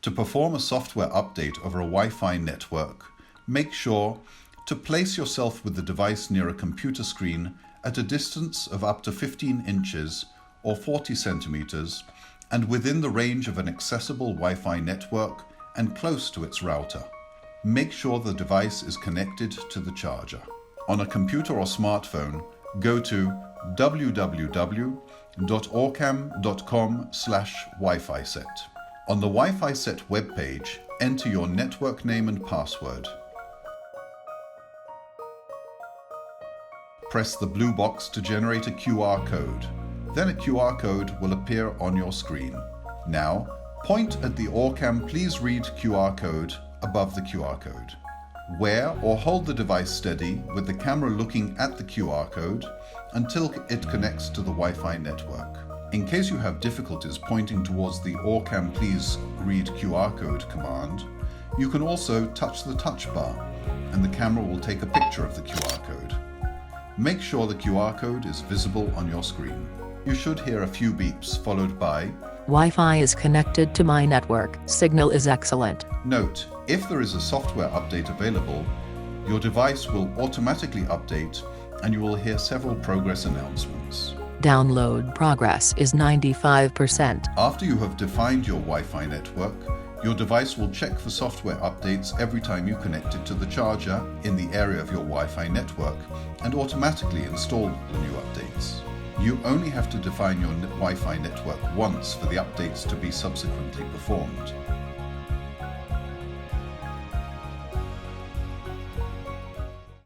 To perform a software update over a Wi-Fi network, make sure to place yourself with the device near a computer screen at a distance of up to 15 inches or 40 centimeters and within the range of an accessible Wi-Fi network and close to its router. Make sure the device is connected to the charger. On a computer or smartphone, go to www.orcam.com/Wi-Fi set. On the Wi-Fi set webpage, enter your network name and password. Press the blue box to generate a QR code. Then a QR code will appear on your screen. Now, point at the Orcam Please Read QR code above the QR code. Wear or hold the device steady with the camera looking at the QR code until it connects to the Wi-Fi network. In case you have difficulties pointing towards the Orcam Please Read QR code command, you can also touch the touch bar and the camera will take a picture of the QR code. Make sure the QR code is visible on your screen. You should hear a few beeps followed by Wi-Fi is connected to my network. Signal is excellent. Note, if there is a software update available, your device will automatically update and you will hear several progress announcements. Download progress is 95%. After you have defined your Wi-Fi network, your device will check for software updates every time you connect it to the charger in the area of your Wi-Fi network and automatically install the new updates. You only have to define your Wi-Fi network once for the updates to be subsequently performed.